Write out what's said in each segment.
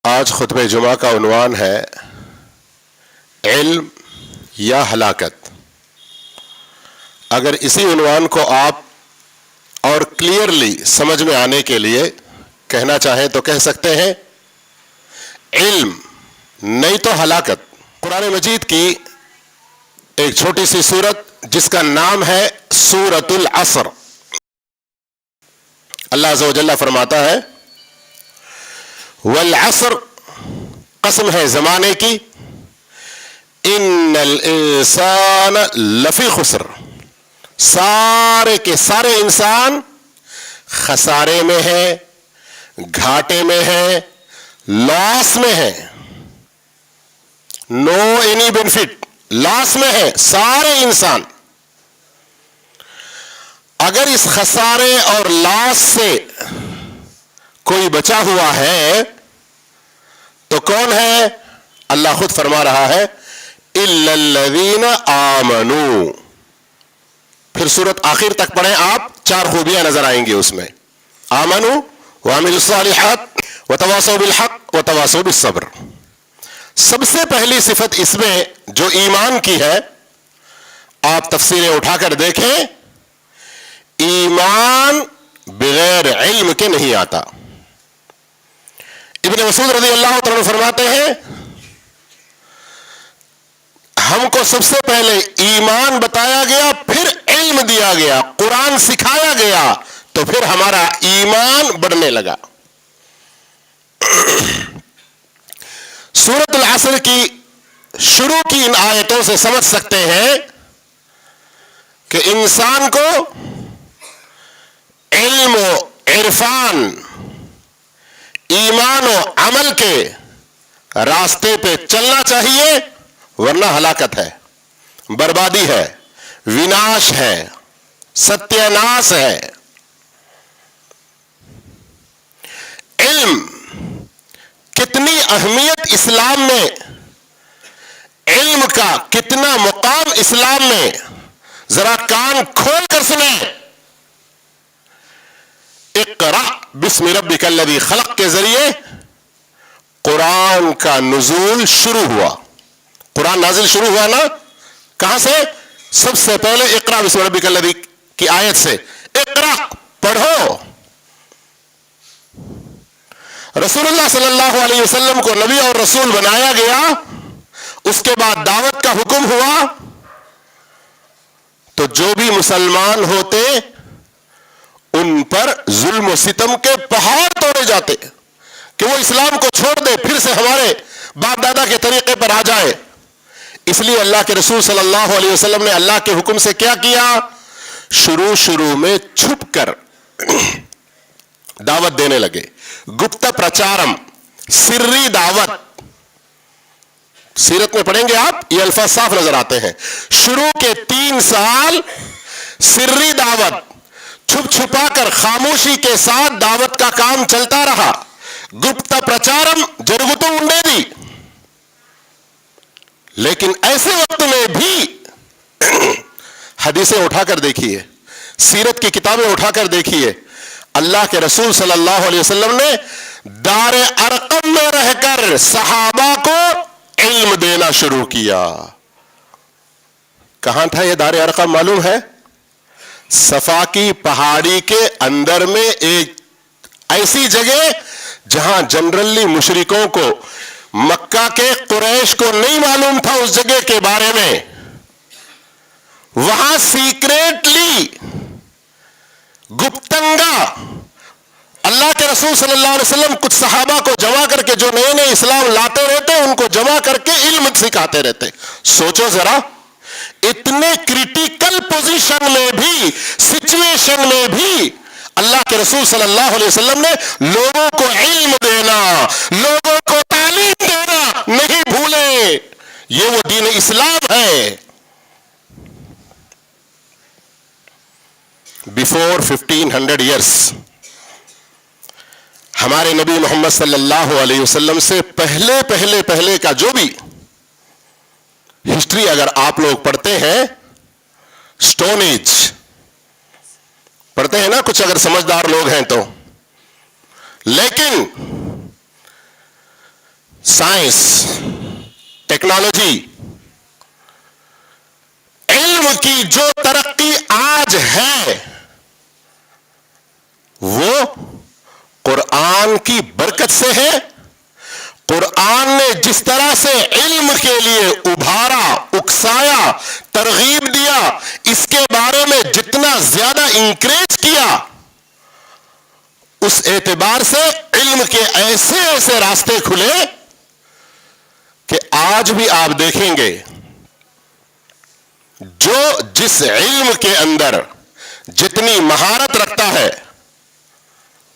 آج خطبہ جمعہ کا عنوان ہے علم یا ہلاکت۔ اگر اسی عنوان کو آپ اور کلیئرلی سمجھ میں آنے کے لیے کہنا چاہیں تو کہہ سکتے ہیں علم نہیں تو ہلاکت۔ قرآن مجید کی ایک چھوٹی سی سورت جس کا نام ہے سورۃ العصر، اللہ عز و جل فرماتا ہے والعصر، قسم ہے زمانے کی، ان الانسان لفی خسر، سارے کے سارے انسان خسارے میں ہے، گھاٹے میں ہے، لاس میں ہے، نو اینی بینیفٹ، لاس میں ہے سارے انسان۔ اگر اس خسارے اور لاس سے کوئی بچا ہوا ہے تو کون ہے؟ اللہ خود فرما رہا ہے الا الذین آمنوا۔ پھر سورت آخر تک پڑھیں آپ، 4 خوبیاں نظر آئیں گی اس میں، آمنوا وعملوا الصالحات وتواصوا بالحق وتواصوا بالصبر۔ سب سے پہلی صفت اس میں جو ایمان کی ہے، آپ تفسیریں اٹھا کر دیکھیں، ایمان بغیر علم کے نہیں آتا۔ ابن مسعود رضی اللہ تعالیٰ فرماتے ہیں ہم کو سب سے پہلے ایمان بتایا گیا، پھر علم دیا گیا، قرآن سکھایا گیا، تو پھر ہمارا ایمان بڑھنے لگا۔ سورۃ العصر کی شروع کی ان آیتوں سے سمجھ سکتے ہیں کہ انسان کو علم و عرفان، ایمان و عمل کے راستے پہ چلنا چاہیے، ورنہ ہلاکت ہے، بربادی ہے، وناش ہے، ستیہ ناس ہے۔ علم کتنی اہمیت اسلام میں، علم کا کتنا مقام اسلام میں، ذرا کان کھول کر سنیں۔ اقرأ بسم ربک الذی خلق کے ذریعے قرآن کا نزول شروع ہوا، قرآن نازل شروع ہوا نا، کہاں سے؟ سب سے پہلے اقرأ بسم ربک الذی کی آیت سے، اقرأ پڑھو۔ رسول اللہ صلی اللہ علیہ وسلم کو نبی اور رسول بنایا گیا، اس کے بعد دعوت کا حکم ہوا، تو جو بھی مسلمان ہوتے ان پر ظلم و ستم کے پہاڑ توڑے جاتے کہ وہ اسلام کو چھوڑ دے، پھر سے ہمارے باپ دادا کے طریقے پر آ جائے۔ اس لیے اللہ کے رسول صلی اللہ علیہ وسلم نے اللہ کے حکم سے کیا کیا؟ شروع میں چھپ کر دعوت دینے لگے، گپت پرچارم، سری دعوت۔ سیرت میں پڑھیں گے آپ، یہ الفاظ صاف نظر آتے ہیں۔ شروع کے 3 سال سری دعوت، چھپ چھپا کر خاموشی کے ساتھ دعوت کا کام چلتا رہا، گپت پرچارم جرگتو انڈے دی۔ لیکن ایسے وقت میں بھی حدیثیں اٹھا کر دیکھیے، سیرت کی کتابیں اٹھا کر دیکھیے، اللہ کے رسول صلی اللہ علیہ وسلم نے دار ارقم میں رہ کر صحابہ کو علم دینا شروع کیا۔ کہاں تھا یہ دار ارقم معلوم ہے؟ صفا کی پہاڑی کے اندر میں ایک ایسی جگہ جہاں جنرلی مشرکوں کو، مکہ کے قریش کو نہیں معلوم تھا اس جگہ کے بارے میں، وہاں سیکریٹلی گپتنگا اللہ کے رسول صلی اللہ علیہ وسلم کچھ صحابہ کو جمع کر کے، جو نئے نئے اسلام لاتے رہتے ان کو جمع کر کے علم سکھاتے رہتے۔ سوچو ذرا، اتنے کریٹیکل پوزیشن میں بھی، سچویشن میں بھی اللہ کے رسول صلی اللہ علیہ وسلم نے لوگوں کو علم دینا، لوگوں کو تعلیم دینا نہیں بھولے۔ یہ وہ دین اسلام ہے۔ بیفور 1500 ایئرس، ہمارے نبی محمد صلی اللہ علیہ وسلم سے پہلے کا جو بھی ہسٹری اگر آپ لوگ پڑھتے ہیں، سٹون ایج پڑھتے ہیں نا کچھ اگر سمجھدار لوگ ہیں تو، لیکن سائنس، ٹیکنالوجی، علم کی جو ترقی آج ہے وہ قرآن کی برکت سے ہے. قرآن نے جس طرح سے علم کے لیے ابھارا، اکسایا، ترغیب دیا، اس کے بارے میں جتنا زیادہ انکریج کیا، اس اعتبار سے علم کے ایسے ایسے راستے کھلے کہ آج بھی آپ دیکھیں گے جو جس علم کے اندر جتنی مہارت رکھتا ہے،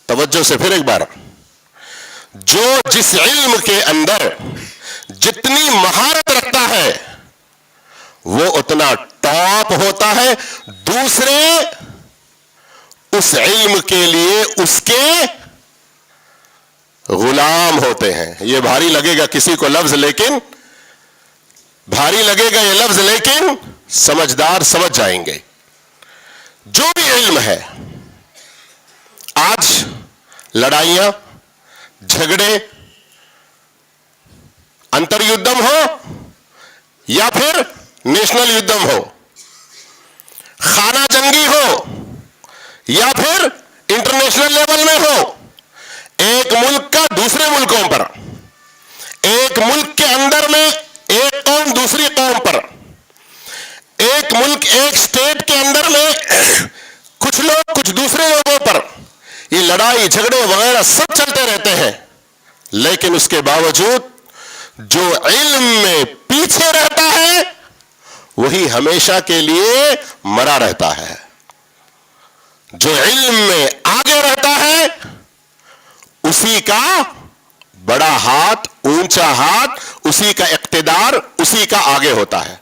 توجہ سے پھر ایک بار، جو جس علم کے اندر جتنی مہارت رکھتا ہے وہ اتنا ٹاپ ہوتا ہے. دوسرے اس علم کے لیے اس کے غلام ہوتے ہیں. یہ بھاری لگے گا کسی کو لفظ، لیکن بھاری لگے گا یہ لفظ، لیکن سمجھدار سمجھ جائیں گے. جو بھی علم ہے، آج لڑائیاں، جھگڑے، انتر یدھم ہو یا پھر نیشنل یدھم ہو، خانہ جنگی ہو یا پھر انٹرنیشنل لیول میں ہو، ایک ملک کا دوسرے ملکوں پر، ایک ملک کے اندر میں ایک قوم دوسری قوم پر، ایک ملک ایک سٹیٹ کے اندر میں کچھ لوگ کچھ دوسرے لوگوں پر، یہ لڑائی جھگڑے وغیرہ سب چلتے رہتے ہیں. لیکن اس کے باوجود جو علم میں پیچھے رہتا ہے وہی ہمیشہ کے لیے مرا رہتا ہے. جو علم میں آگے رہتا ہے اسی کا بڑا ہاتھ، اونچا ہاتھ، اسی کا اقتدار، اسی کا آگے ہوتا ہے.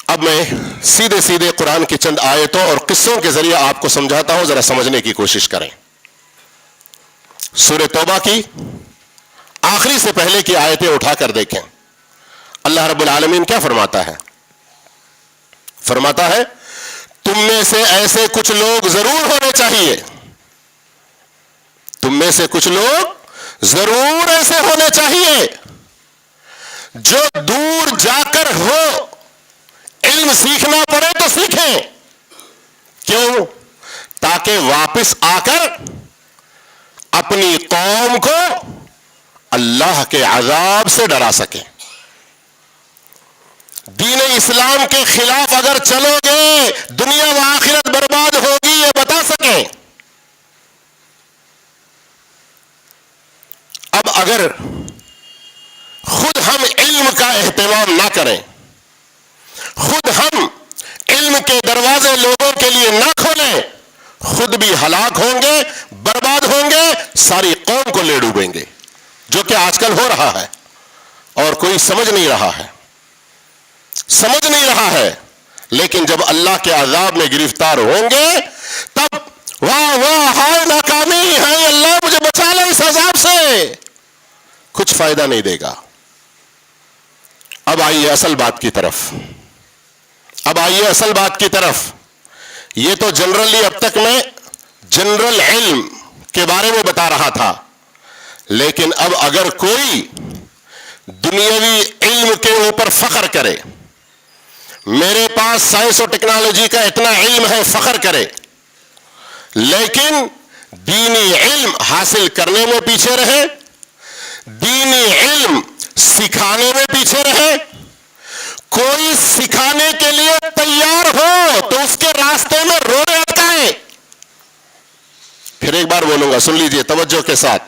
اب میں سیدھے سیدھے قرآن کی چند آیتوں اور قصوں کے ذریعے آپ کو سمجھاتا ہوں، ذرا سمجھنے کی کوشش کریں. سورہ توبہ کی آخری سے پہلے کی آیتیں اٹھا کر دیکھیں. اللہ رب العالمین کیا فرماتا ہے؟ فرماتا ہے تم میں سے ایسے کچھ لوگ ضرور ہونے چاہیے، تم میں سے کچھ لوگ ضرور ایسے ہونے چاہیے جو دور جا کر ہو علم سیکھنا پڑے تو سیکھیں. کیوں؟ تاکہ واپس آ کر اپنی قوم کو اللہ کے عذاب سے ڈرا سکیں. دین اسلام کے خلاف اگر چلو گے دنیا و آخرت برباد ہوگی، یہ بتا سکیں. اب اگر خود ہم علم کا اہتمام نہ کریں، خود ہم علم کے دروازے لوگوں کے لیے نہ کھولیں، خود بھی ہلاک ہوں گے، برباد ہوں گے، ساری قوم کو لے ڈوبیں گے، جو کہ آج کل ہو رہا ہے اور کوئی سمجھ نہیں رہا ہے، سمجھ نہیں رہا ہے. لیکن جب اللہ کے عذاب میں گرفتار ہوں گے تب واہ واہ ہائے ناکامی ہے، اللہ مجھے بچا لے اس عذاب سے، کچھ فائدہ نہیں دے گا. اب آئیے اصل بات کی طرف، اب آئیے اصل بات کی طرف. یہ تو جنرلی اب تک میں جنرل علم کے بارے میں بتا رہا تھا، لیکن اب اگر کوئی دنیاوی علم کے اوپر فخر کرے، میرے پاس سائنس اور ٹیکنالوجی کا اتنا علم ہے، فخر کرے، لیکن دینی علم حاصل کرنے میں پیچھے رہے، دینی علم سکھانے میں پیچھے رہے، کوئی سکھانے کے لیے تیار ہو تو اس کے راستے میں روڑے اٹکائیں. پھر ایک بار بولوں گا، سن لیجئے توجہ کے ساتھ.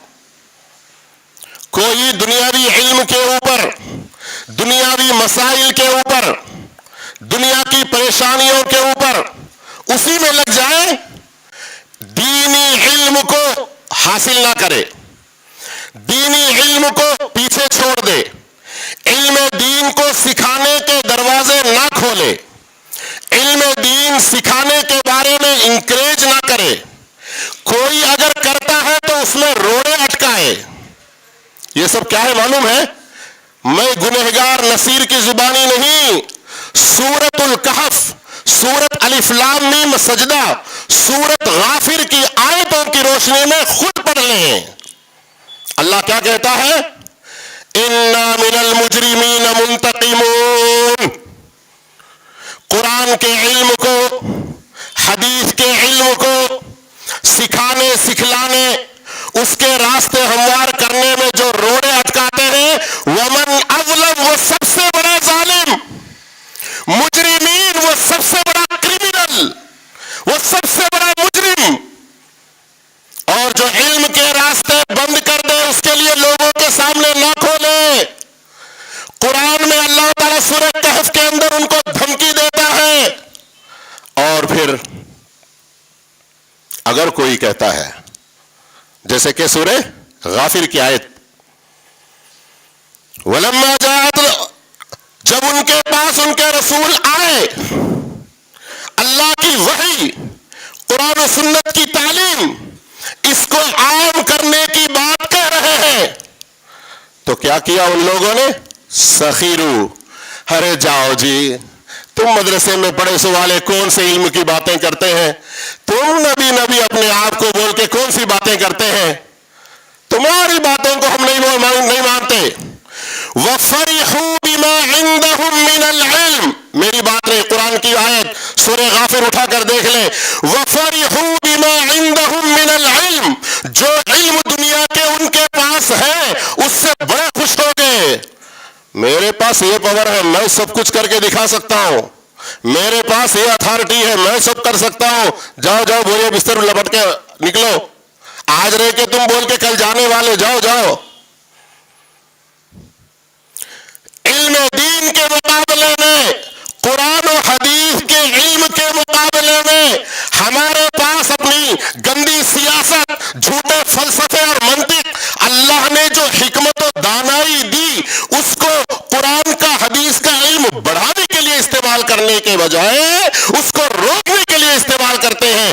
کوئی دنیاوی علم کے اوپر، دنیاوی مسائل کے اوپر، دنیا کی پریشانیوں کے اوپر اسی میں لگ جائے، دینی علم کو حاصل نہ کرے، دینی علم کو پیچھے چھوڑ دے، علم دین کو سکھانے کے دروازے نہ کھولے، علم دین سکھانے کے بارے میں انکریج نہ کرے، کوئی اگر کرتا ہے تو اس میں روڑے اٹکائے. یہ سب کیا ہے معلوم ہے؟ میں گنہگار نصیر کی زبانی نہیں، سورۃ الکہف، سورۃ الف لام میم سجدہ، سورۃ غافر کی آیتوں کی روشنی میں خود پڑھ لیں. اللہ کیا کہتا ہے؟ ان المجرمین منتقمون۔ قرآن کے علم کو، حدیث کے علم کو سکھانے سکھلانے، اس کے راستے ہموار کرنے میں جو روڑے اٹکاتے ہیں، ومن اظلم، وہ سب سے بڑا ظالم، مجرمین، وہ سب سے بڑا کرمنل، وہ سب سے بڑا مجرم، اور جو علم کے راستے بند کر دے اس کے لیے لوگوں کے سامنے نہ کھولے۔ قرآن میں اللہ تعالیٰ سورہ کہف کے اندر ان کو دھمکی دیتا ہے۔ اور پھر اگر کوئی کہتا ہے، جیسے کہ سورہ غافر کی آیت، وَلَمَّا جَاءَتْ، جب ان کے پاس ان کے رسول آئے، اللہ کی وحی، قرآن و سنت کی تعلیم، اس کو عام کرنے کی بات کہہ رہے ہیں، تو کیا کیا ان لوگوں نے؟ سخیرو، ارے جاؤ جی، تم مدرسے میں پڑھے سوالے کون سے علم کی باتیں کرتے ہیں؟ تم نبی اپنے آپ کو بول کے کون سی باتیں کرتے ہیں؟ تمہاری باتوں کو ہم نہیں مانتے۔ وَفَرِحُوا بِمَا عِندَهُم مِّنَ الْعِلْمِ، میری بات نہیں، قرآن کی آیت سورہ غافر اٹھا کر دیکھ لیں۔ وَفَرِحُوا بِمَا عِندَهُم مِّنَ الْعِلْمِ، جو علم دنیا کے ان کے پاس ہے اس سے بڑے خوش ہو گئے۔ میرے پاس یہ پاور ہے، میں سب کچھ کر کے دکھا سکتا ہوں، میرے پاس یہ اتھارٹی ہے، میں سب کر سکتا ہوں، جاؤ جاؤ بولے بستر لپٹ کے نکلو، آج رہ کے تم بول کے کل جانے والے، جاؤ جاؤ۔ علم دین کے مقابلے میں، قرآن و حدیث کے علم کے مقابلے میں ہمارے پاس اپنی گندی سیاست، جھوٹے فلسفے اور منطق، اللہ نے جو حکمت و دانائی دی اس کو قرآن کا، حدیث کا علم بڑھانے کے لیے استعمال کرنے کے بجائے اس کو روکنے کے لیے استعمال کرتے ہیں۔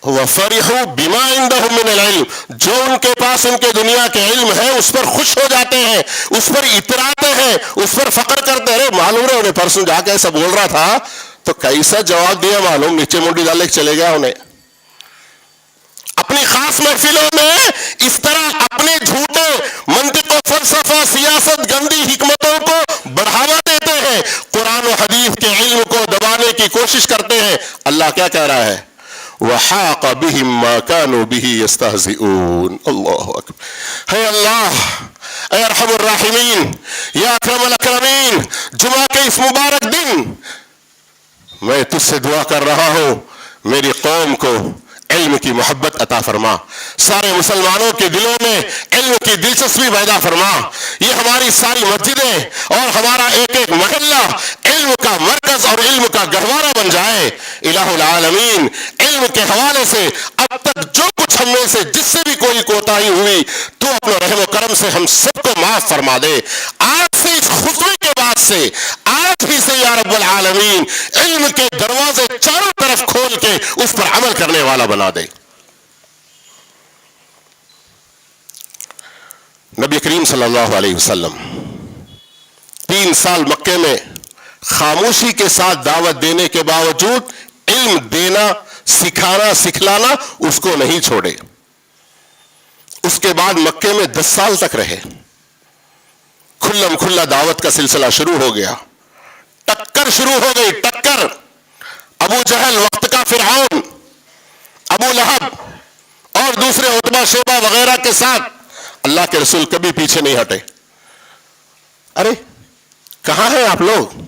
وَفَرِحُوا بِمَا عِندَهُم مِّنَ الْعِلْمِ، جو ان کے پاس ان کے دنیا کے علم ہے اس پر خوش ہو جاتے ہیں، اس پر اتراتے ہیں، اس پر فخر کرتے ہیں۔ معلوم ہے انہیں پرسوں جا کے ایسا بول رہا تھا تو کیسا جواب دیا معلوم، نیچے منڈی ڈالے کے چلے گیا انہیں۔ اپنی خاص محفلوں میں اس طرح اپنے جھوٹے منطق و فلسفہ، سیاست، گندی حکمتوں کو بڑھاوا دیتے ہیں، قرآن و حدیث کے علم کو دبانے کی کوشش کرتے ہیں۔ اللہ کیا کہہ رہا ہے؟ وَحَاقَ بِهِمْ مَا كَانُوا بِهِ يَسْتَهْزِئُونَ۔ اللہ اکبر، ہے اللہ، اے ارحم الراحمین، یا اکرم الاکرمین، جمعہ کے اس مبارک دن میں تجھ سے دعا کر رہا ہوں، میری قوم کو علم کی محبت عطا فرما، سارے مسلمانوں کے دلوں میں علم کی دلچسپی پیدا فرما، یہ ہماری ساری مسجدیں اور ہمارا ایک ایک محلہ علم کا مرکز اور علم کا گہوارہ بن جائے۔ الہ العالمین، علم کے حوالے سے اب تک جو کچھ ہم میں سے جس سے بھی کوئی کوتاہی ہوئی تو اپنے رحم و کرم سے ہم سب کو معاف فرما دے۔ آج سے اس خطبے کے بعد سے، آج ہی سے یا رب العالمین، علم کے دروازے چاروں طرف کھول کے اس پر عمل کرنے والا بنا دے۔ نبی کریم صلی اللہ علیہ وسلم 3 سال مکے میں خاموشی کے ساتھ دعوت دینے کے باوجود علم دینا، سکھانا، سکھلانا اس کو نہیں چھوڑے۔ اس کے بعد مکے میں 10 سال تک رہے، کھلم کھلا دعوت کا سلسلہ شروع ہو گیا، ٹکر شروع ہو گئی، ٹکر۔ ابو جہل وقت کا فرعون، ابو لہب اور دوسرے عتبہ شیبہ وغیرہ کے ساتھ اللہ کے رسول کبھی پیچھے نہیں ہٹے۔ ارے کہاں ہیں آپ لوگ؟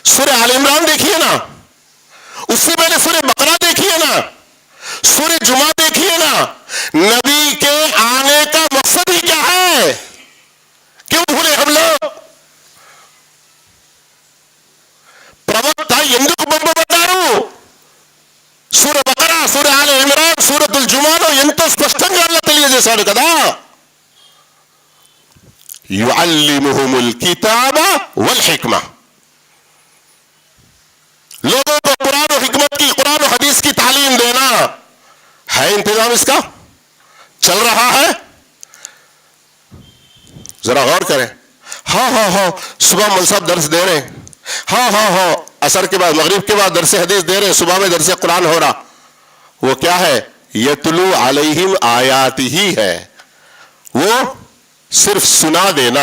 سورہ آل عمران دیکھیے نا، اس سے پہلے سورہ بقرہ دیکھیے نا، سورہ جمعہ دیکھیے نا۔ نبی کے آنے کا مقصد ہی کیا ہے؟ کیوں بھولے ہم لوگ؟ پروکتا ఎందుకు పంపబడ్డారు? సూర బకరా, సూర ఆల ఇమ్రాన్, సూరతుల్ జుమాలో ఎంతో స్పష్టంగా అల్లాహ్ తెలియజేశాడు కదా। యుఅల్లిముహుముల్ కితాబ వల్ హిక్మah، لوگوں کو قرآن و حکمت کی، قرآن و حدیث کی تعلیم دینا ہے۔ انتظام اس کا چل رہا ہے، ذرا غور کریں۔ ہاں صبح مول صاحب درس دے رہے ہیں، ہاں عصر کے بعد، مغرب کے بعد درس حدیث دے رہے ہیں، صبح میں درس قرآن ہو رہا۔ وہ کیا ہے؟ یتلو علیہم آیات ہی ہے، وہ صرف سنا دینا،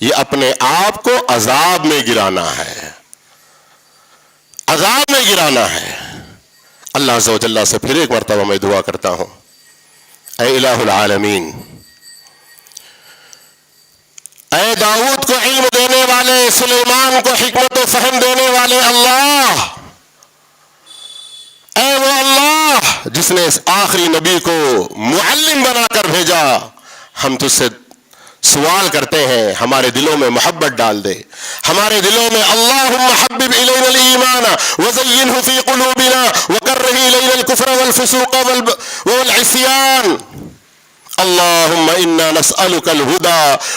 یہ اپنے آپ کو عذاب میں گرانا ہے، عذاب میں گرانا ہے۔ اللہ عز و جل سے پھر ایک مرتبہ میں دعا کرتا ہوں، اے الہ العالمین، اے داؤد کو علم دینے والے، سلیمان کو حکمت و فہم دینے والے اللہ، اے وہ اللہ جس نے اس آخری نبی کو معلم بنا کر بھیجا، ہم تجھ سے سوال کرتے ہیں ہمارے دلوں میں محبت ڈال دے، ہمارے دلوں میں اللہم حبب الینا الایمان وزینہ فی قلوبنا وکرہ الینا الکفر والفسوق والعصیان، اللہم انا نسألک الہدی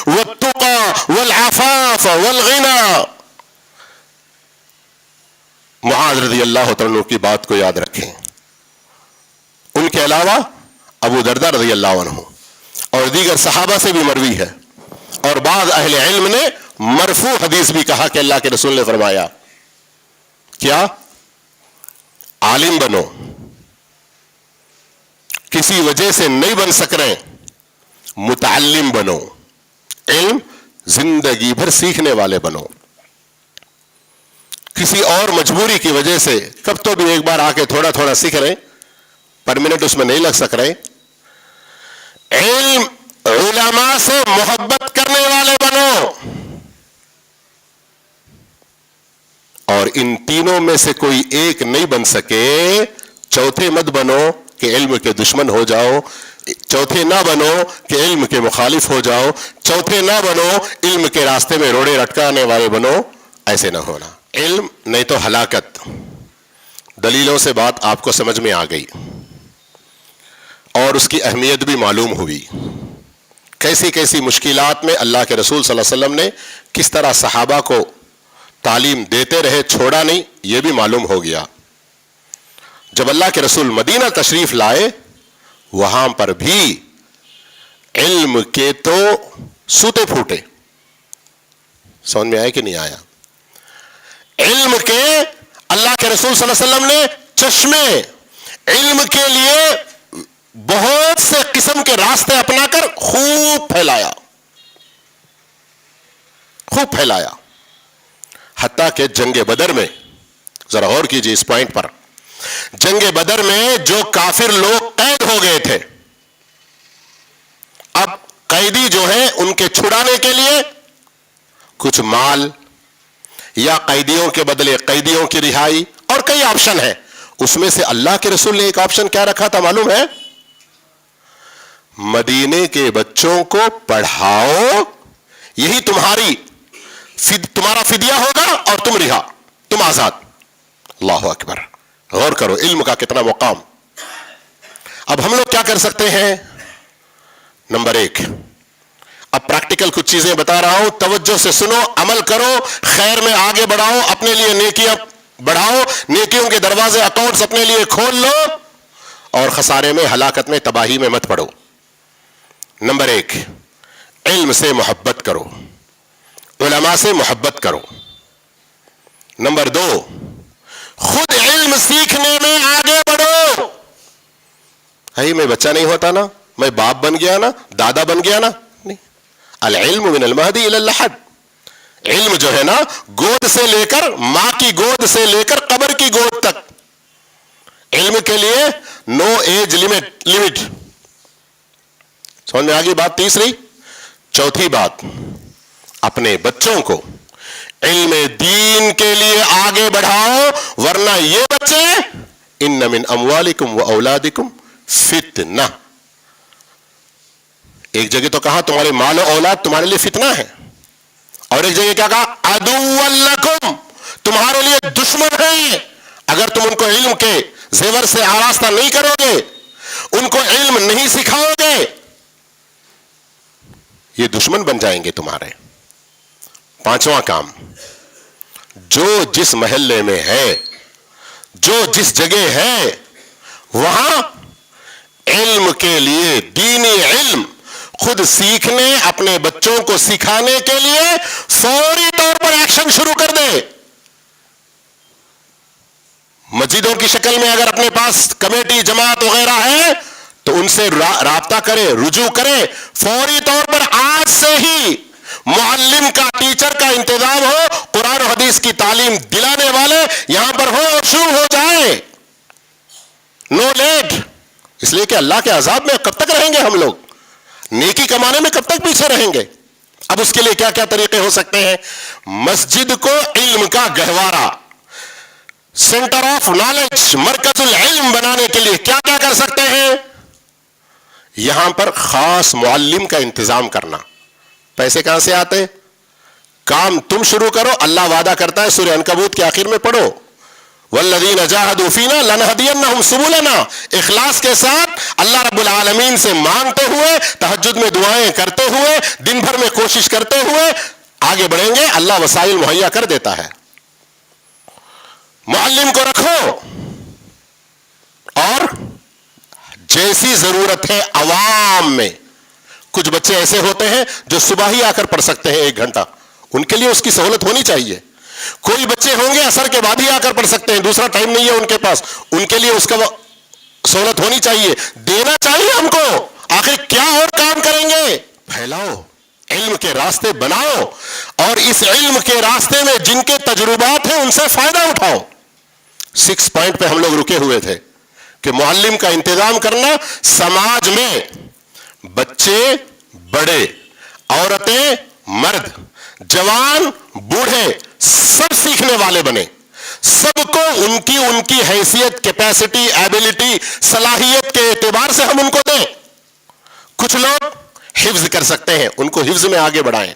والتقی والعفاف والغنی۔ معاذ رضی اللہ عنہ کی بات کو یاد رکھیں، ان کے علاوہ ابو درداء رضی اللہ عنہ اور دیگر صحابہ سے بھی مروی ہے، اور بعض اہل علم نے مرفوع حدیث بھی کہا کہ اللہ کے رسول نے فرمایا کیا؟ عالم بنو، کسی وجہ سے نہیں بن سک رہے، متعلم بنو، علم زندگی بھر سیکھنے والے بنو، کسی اور مجبوری کی وجہ سے کب تو بھی ایک بار آ کے تھوڑا تھوڑا سیکھ رہے، پرماننٹ اس میں نہیں لگ سک رہے، علم علماء سے محبت کرنے والے بنو، اور ان تینوں میں سے کوئی ایک نہیں بن سکے، چوتھے مت بنو کہ علم کے دشمن ہو جاؤ، چوتھے نہ بنو کہ علم کے مخالف ہو جاؤ، چوتھے نہ بنو علم کے راستے میں روڑے لٹکانے والے بنو، ایسے نہ ہونا۔ علم نہیں تو ہلاکت، دلیلوں سے بات آپ کو سمجھ میں آ گئی اور اس کی اہمیت بھی معلوم ہوئی، کیسی کیسی مشکلات میں اللہ کے رسول صلی اللہ علیہ وسلم نے کس طرح صحابہ کو تعلیم دیتے رہے، چھوڑا نہیں، یہ بھی معلوم ہو گیا۔ جب اللہ کے رسول مدینہ تشریف لائے، وہاں پر بھی علم کے تو سوتے پھوٹے، سمجھ میں آیا کہ نہیں آیا؟ علم کے اللہ کے رسول صلی اللہ علیہ وسلم نے چشمے علم کے لیے بہت سے قسم کے راستے اپنا کر خوب پھیلایا، خوب پھیلایا، حتیٰ کہ جنگ بدر میں، ذرا غور کیجئے اس پوائنٹ پر، جنگ بدر میں جو کافر لوگ قید ہو گئے تھے، اب قیدی جو ہیں ان کے چھڑانے کے لیے کچھ مال یا قیدیوں کے بدلے قیدیوں کی رہائی اور کئی آپشن ہیں، اس میں سے اللہ کے رسول نے ایک آپشن کیا رکھا تھا معلوم ہے؟ مدینے کے بچوں کو پڑھاؤ، یہی تمہارا فدیہ ہوگا اور تم رہا، تم آزاد۔ اللہ اکبر، غور کرو علم کا کتنا مقام۔ اب ہم لوگ کیا کر سکتے ہیں؟ نمبر ایک، اب پریکٹیکل کچھ چیزیں بتا رہا ہوں، توجہ سے سنو، عمل کرو، خیر میں آگے بڑھاؤ، اپنے لیے نیکیاں بڑھاؤ، نیکیوں کے دروازے اکاؤنٹس اپنے لیے کھول لو، اور خسارے میں، ہلاکت میں، تباہی میں مت پڑو۔ نمبر ایک، علم سے محبت کرو، علماء سے محبت کرو۔ نمبر دو، خود علم سیکھنے میں آگے بڑھو۔ میں بچہ نہیں ہوتا نا، میں باپ بن گیا نا، دادا بن گیا نا، نہیں، العلم من المہدی الی اللحد، علم جو ہے نا گود سے لے کر، ماں کی گود سے لے کر قبر کی گود تک، علم کے لیے نو ایج لمٹ۔ سمجھ میں آگئی بات؟ تیسری۔ چوتھی بات، اپنے بچوں کو علم دین کے لیے آگے بڑھاؤ، ورنہ یہ بچے ان من اموالکم و اولادکم فتنہ، ایک جگہ تو کہا تمہارے مال و اولاد تمہارے لیے فتنہ ہے، اور ایک جگہ کیا کہا؟ عدو لکم، تمہارے لیے دشمن ہیں، اگر تم ان کو علم کے زیور سے آراستہ نہیں کرو گے، ان کو علم نہیں سکھاؤ گے، یہ دشمن بن جائیں گے تمہارے۔ پانچواں کام، جو جس محلے میں ہے، جو جس جگہ ہے، وہاں علم کے لیے، دینی علم خود سیکھنے، اپنے بچوں کو سکھانے کے لیے فوری طور پر ایکشن شروع کر دے۔ مسجدوں کی شکل میں اگر اپنے پاس کمیٹی، جماعت وغیرہ ہے تو ان سے رابطہ کرے, رجوع کرے, فوری طور پر آج سے ہی معلم کا, ٹیچر کا انتظام ہو, قرآن و حدیث کی تعلیم دلانے والے یہاں پر ہو اور شروع ہو جائے, نو لیٹ. اس لیے کہ اللہ کے عذاب میں کب تک رہیں گے ہم لوگ, نیکی کمانے میں کب تک پیچھے رہیں گے. اب اس کے لیے کیا کیا طریقے ہو سکتے ہیں؟ مسجد کو علم کا گہوارہ, سینٹر آف نالج, مرکز العلم بنانے کے لیے کیا کیا کر سکتے ہیں؟ یہاں پر خاص معلم کا انتظام کرنا. پیسے کہاں سے آتے؟ کام تم شروع کرو, اللہ وعدہ کرتا ہے سورہ عنکبوت کے آخر میں پڑھو, والذین جاہدوا فینا لنہدینہم سبلنا. اخلاص کے ساتھ اللہ رب العالمین سے مانگتے ہوئے, تہجد میں دعائیں کرتے ہوئے, دن بھر میں کوشش کرتے ہوئے آگے بڑھیں گے, اللہ وسائل مہیا کر دیتا ہے. معلم کو رکھو, اور جیسی ضرورت ہے عوام میں, کچھ بچے ایسے ہوتے ہیں جو صبح ہی آ کر پڑھ سکتے ہیں 1 گھنٹہ, ان کے لیے اس کی سہولت ہونی چاہیے. کوئی بچے ہوں گے عصر کے بعد ہی آ کر پڑھ سکتے ہیں, دوسرا ٹائم نہیں ہے ان کے پاس, ان کے لیے اس کا سہولت ہونی چاہیے, دینا چاہیے ہم کو. آخر کیا اور کام کریں گے؟ پھیلاؤ, علم کے راستے بناؤ, اور اس علم کے راستے میں جن کے تجربات ہیں ان سے فائدہ اٹھاؤ. 6 پوائنٹ پہ ہم لوگ رکے ہوئے تھے کہ معلم کا انتظام کرنا, سماج میں بچے بڑے, عورتیں مرد, جوان بوڑھے سب سیکھنے والے بنے, سب کو ان کی حیثیت, کیپیسٹی, ایبلٹی, صلاحیت کے اعتبار سے ہم ان کو دیں. کچھ لوگ حفظ کر سکتے ہیں, ان کو حفظ میں آگے بڑھائیں.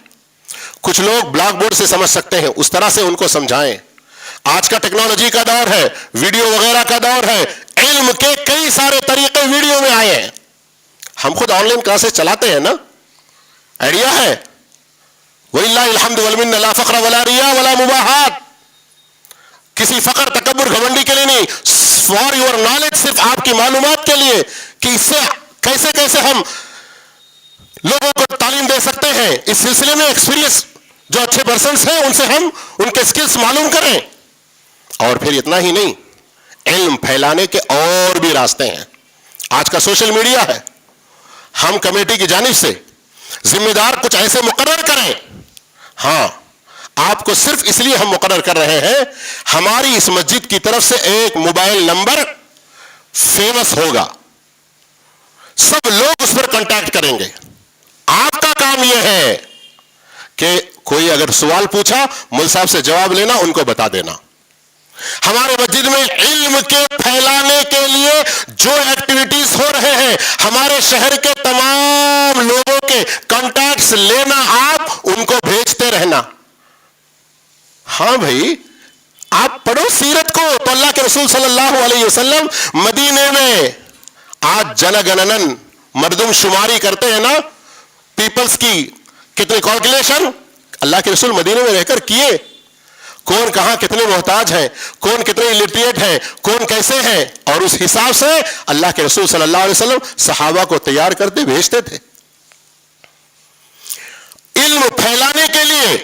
کچھ لوگ بلاک بورڈ سے سمجھ سکتے ہیں, اس طرح سے ان کو سمجھائیں. آج کا ٹیکنالوجی کا دور ہے, ویڈیو وغیرہ کا دور ہے, علم کے کئی سارے طریقے ویڈیو میں آئے ہیں. ہم خود آن لائن کلاسز چلاتے ہیں نا, آئیڈیا ہے. وَلِلَّهِ الْحَمْدُ وَالْمِنَّةُ لَا فَخْرَ وَلَا رِيَاءَ وَلَا مُبَاحَات. کسی فخر, تکبر, گھمنڈی کے لیے نہیں, فار یور نالج, صرف آپ کی معلومات کے لیے کہ اس سے کیسے کیسے ہم لوگوں کو تعلیم دے سکتے ہیں. اس سلسلے میں ایکسپیرینس جو اچھے پرسنس ہیں ان سے ہم ان کے سکلز معلوم کریں. اور پھر اتنا ہی نہیں, علم پھیلانے کے اور بھی راستے ہیں. آج کا سوشل میڈیا ہے, ہم کمیٹی کی جانب سے ذمہ دار کچھ ایسے مقرر کریں. ہاں, آپ کو صرف اس لیے ہم مقرر کر رہے ہیں, ہماری اس مسجد کی طرف سے ایک موبائل نمبر فیمس ہوگا, سب لوگ اس پر کانٹیکٹ کریں گے. آپ کا کام یہ ہے کہ کوئی اگر سوال پوچھا, مول صاحب سے جواب لینا, ان کو بتا دینا. ہمارے مسجد میں علم کے پھیلانے کے لیے جو ایکٹیویٹیز ہو رہے ہیں, ہمارے شہر کے تمام لوگوں کے کانٹیکٹس لینا, آپ ان کو بھیجتے رہنا. ہاں بھائی, آپ پڑھو سیرت کو, تو اللہ کے رسول صلی اللہ علیہ وسلم مدینے میں, آج جنگننن مردم شماری کرتے ہیں نا پیپلز کی, کتنی کیلکولیشن اللہ کے رسول مدینے میں رہ کر کیے. کون کہاں کتنے محتاج ہیں, کون کتنے الٹریٹ ہیں, کون کیسے ہیں, اور اس حساب سے اللہ کے رسول صلی اللہ علیہ وسلم صحابہ کو تیار کرتے بھیجتے تھے. علم پھیلانے کے لیے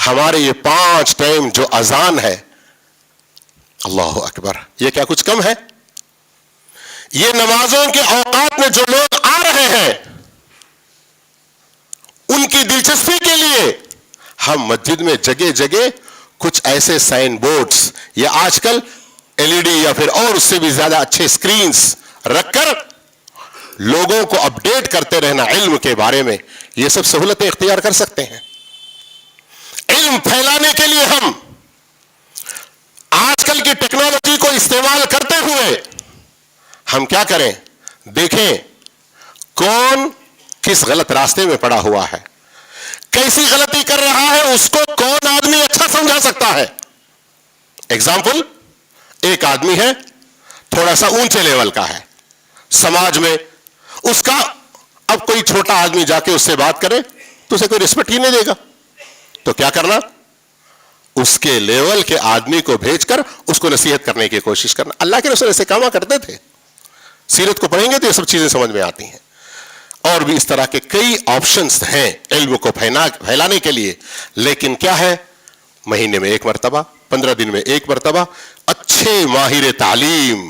ہمارے یہ 5 ٹائم جو اذان ہے, اللہ اکبر, یہ کیا کچھ کم ہے؟ یہ نمازوں کے اوقات میں جو لوگ آ رہے ہیں ان کی دلچسپی کے لیے ہم مسجد میں جگہ جگہ کچھ ایسے سائن بورڈز, یا آج کل LED یا پھر اور اس سے بھی زیادہ اچھے سکرینز رکھ کر لوگوں کو اپڈیٹ کرتے رہنا علم کے بارے میں, یہ سب سہولتیں اختیار کر سکتے ہیں. علم پھیلانے کے لیے ہم آج کل کی ٹیکنالوجی کو استعمال کرتے ہوئے ہم کیا کریں؟ دیکھیں کون کس غلط راستے میں پڑا ہوا ہے, کیسی غلطی کر رہا ہے, اس کو کون آدمی اچھا سمجھا سکتا ہے. ایگزامپل, ایک آدمی ہے تھوڑا سا اونچے لیول کا ہے سماج میں, اس کا اب کوئی چھوٹا آدمی جا کے اس سے بات کرے تو اسے کوئی رسپیکٹ ہی نہیں دے گا. تو کیا کرنا؟ اس کے لیول کے آدمی کو بھیج کر اس کو نصیحت کرنے کی کوشش کرنا. اللہ کے رسول ایسے کام کرتے تھے. سیرت کو پڑھیں گے تو یہ سب چیزیں سمجھ میں آتی ہیں. اور بھی اس طرح کے کئی آپشنز ہیں علم کو پھیلانے کے لیے. لیکن کیا ہے, مہینے میں 1 مرتبہ, 15 دن میں 1 مرتبہ اچھے ماہر تعلیم